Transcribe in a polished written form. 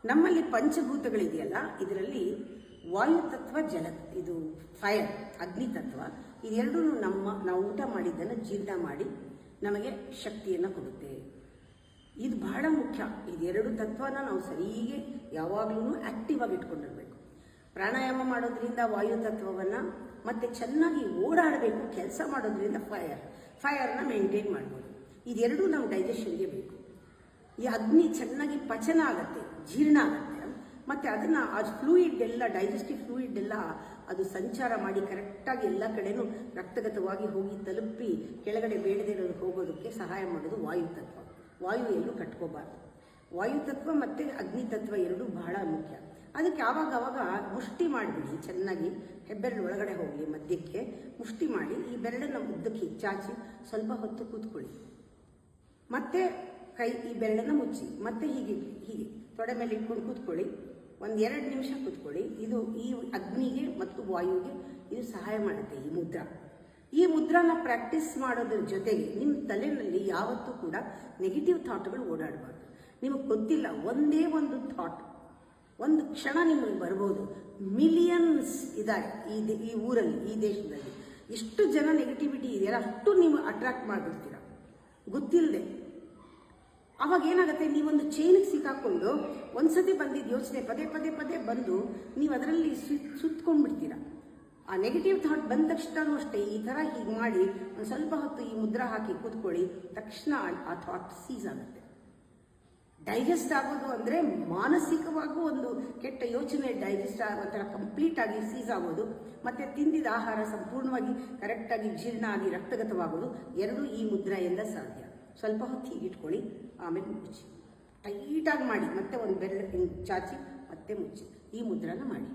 ನಮ್ಮಲ್ಲಿ ಪಂಚಭೂತಗಳಿದೆಯಲ್ಲ, ಇದರಲ್ಲಿ ವಾಯು ತತ್ವ, ಜಲ, ಇದು ಫೈರ್, ಅಗ್ನಿ ತತ್ವ, ಇದೆರಡೂ ನಾವು ಊಟ ಮಾಡಿದ್ದನ್ನು ಜೀರ್ಣ ಮಾಡಿ ನಮಗೆ ಶಕ್ತಿಯನ್ನು ಕೊಡುತ್ತೆ. ಇದು ಬಹಳ ಮುಖ್ಯ. ಇದೆರಡು ತತ್ವನ ನಾವು ಸರಿಗೆ ಯಾವಾಗಲೂ ಆಕ್ಟಿವ್ ಆಗಿ ಇಟ್ಕೊಂಡಿರ್ಬೇಕು. ಪ್ರಾಣಾಯಾಮ ಮಾಡೋದ್ರಿಂದ ವಾಯು ತತ್ವವನ್ನು, ಮತ್ತೆ ಚೆನ್ನಾಗಿ ಓಡಾಡಬೇಕು, ಕೆಲಸ ಮಾಡೋದ್ರಿಂದ ಫೈರ್ನ ಮೇಂಟೈನ್ ಮಾಡ್ಬೋದು. ಇದೆರಡೂ ನಾವು ಡೈಜೆಷನ್ಗೆ ಬೇಕು. ಈ ಅಗ್ನಿ ಚೆನ್ನಾಗಿ ಪಚನ ಆಗುತ್ತೆ, ಜೀರ್ಣ ಆಗುತ್ತೆ, ಮತ್ತು ಅದನ್ನು ಆ ಫ್ಲೂಯಿಡ್ ಎಲ್ಲ, ಡೈಜೆಸ್ಟಿವ್ ಫ್ಲೂಯಿಡ್ ಎಲ್ಲ ಅದು ಸಂಚಾರ ಮಾಡಿ ಕರೆಕ್ಟಾಗಿ ಎಲ್ಲ ಕಡೆನೂ ರಕ್ತಗತವಾಗಿ ಹೋಗಿ ತಲುಪಿ ಕೆಳಗಡೆ ಬೇಡದೇ ಇರೋದು ಹೋಗೋದಕ್ಕೆ ಸಹಾಯ ಮಾಡೋದು ವಾಯುತತ್ವ. ವಾಯು ಎಲ್ಲೂ ಕಟ್ಕೋಬಾರ್ದು. ವಾಯುತತ್ವ ಮತ್ತು ಅಗ್ನಿತತ್ವ ಎರಡೂ ಬಹಳ ಮುಖ್ಯ. ಅದಕ್ಕೆ ಆವಾಗ ಮುಷ್ಟಿ ಮಾಡಿಬಿಡಿ, ಚೆನ್ನಾಗಿ ಹೆಬ್ಬೆರಳು ಒಳಗಡೆ ಹೋಗಲಿ, ಮಧ್ಯಕ್ಕೆ ಮುಷ್ಟಿ ಮಾಡಿ ಈ ಬೆರಳನ್ನು ಉದ್ದಕ್ಕೆ ಚಾಚಿ ಸ್ವಲ್ಪ ಹೊತ್ತು ಕೂತ್ಕೊಳ್ಳಿ. ಮತ್ತೆ ಕೈ ಈ ಬೆರಳನ್ನು ಮುಚ್ಚಿ ಮತ್ತೆ ಹೀಗೆ ತೊಡೆ ಮೇಲೆ ಇಟ್ಕೊಂಡು ಕೂತ್ಕೊಳ್ಳಿ. 1-2 ನಿಮಿಷ ಕೂತ್ಕೊಳ್ಳಿ. ಇದು ಈ ಅಗ್ನಿಗೆ ಮತ್ತು ವಾಯುವಿಗೆ ಇದು ಸಹಾಯ ಮಾಡುತ್ತೆ ಈ ಮುದ್ರಾನ ಪ್ರಾಕ್ಟೀಸ್ ಮಾಡೋದ್ರ ಜೊತೆಗೆ ನಿಮ್ಮ ತಲೆಯಲ್ಲಿ ಯಾವತ್ತೂ ಕೂಡ ನೆಗೆಟಿವ್ ಥಾಟ್ಗಳು ಓಡಾಡಬಾರ್ದು. ನಿಮಗೆ ಗೊತ್ತಿಲ್ಲ, ಒಂದೇ ಒಂದು ಥಾಟ್ ಒಂದು ಕ್ಷಣ ನಿಮಗೆ ಬರ್ಬೋದು. ಮಿಲಿಯನ್ಸ್ ಇದ್ದಾರೆ ಈ ಊರಲ್ಲಿ, ಈ ದೇಶದಲ್ಲಿ ಎಷ್ಟು ಜನ ನೆಗೆಟಿವಿಟಿ ಇದೆಯಲ್ಲ, ಅಷ್ಟು ನೀವು ಅಟ್ರಾಕ್ಟ್ ಮಾಡಿಬಿಡ್ತೀರ ಗೊತ್ತಿಲ್ಲದೆ. ಅವಾಗ ಏನಾಗುತ್ತೆ, ನೀವೊಂದು ಚೈನಿಗೆ ಸಿಕ್ಕಾಕೊಂಡು ಒಂದ್ಸತಿ ಬಂದಿದ್ದು ಯೋಚನೆ ಪದೇ ಬಂದು ನೀವು ಅದರಲ್ಲಿ ಸುತ್ಕೊಂಡ್ಬಿಡ್ತೀರ. ಆ ನೆಗೆಟಿವ್ ಥಾಟ್ ಬಂದ ತಕ್ಷಣವೂ ಅಷ್ಟೇ ಈ ಥರ ಹೀಗೆ ಮಾಡಿ ಒಂದು ಸ್ವಲ್ಪ ಹೊತ್ತು ಈ ಮುದ್ರಾ ಹಾಕಿ ಕೂತ್ಕೊಳ್ಳಿ, ತಕ್ಷಣ ಆ ಥಾಟ್ ಸೀಸ್ ಆಗುತ್ತೆ. ಡೈಜೆಸ್ಟ್ ಆಗೋದು ಅಂದರೆ ಮಾನಸಿಕವಾಗೂ ಒಂದು ಕೆಟ್ಟ ಯೋಚನೆ ಡೈಜೆಸ್ಟ್ ಆಗೋ ಥರ ಕಂಪ್ಲೀಟ್ ಆಗಿ ಸೀಸ್ ಆಗೋದು, ಮತ್ತು ತಿಂದಿದ ಆಹಾರ ಸಂಪೂರ್ಣವಾಗಿ ಕರೆಕ್ಟಾಗಿ ಜೀರ್ಣ ಆಗಿ ರಕ್ತಗತವಾಗೋದು ಎರಡೂ ಈ ಮುದ್ರೆಯಿಂದ ಸಾಧ್ಯ. ಸ್ವಲ್ಪ ಹೊತ್ತು ಹೀಗೆ ಇಟ್ಕೊಳ್ಳಿ, ಆಮೇಲೆ ಮುಚ್ಚಿ, ಟೈಟಾಗಿ ಮಾಡಿ, ಮತ್ತೆ ಒಂದು ಬೆರಳು ಚಾಚಿ ಮತ್ತೆ ಮುಚ್ಚಿ, ಈ ಮುದ್ರನ ಮಾಡಿ.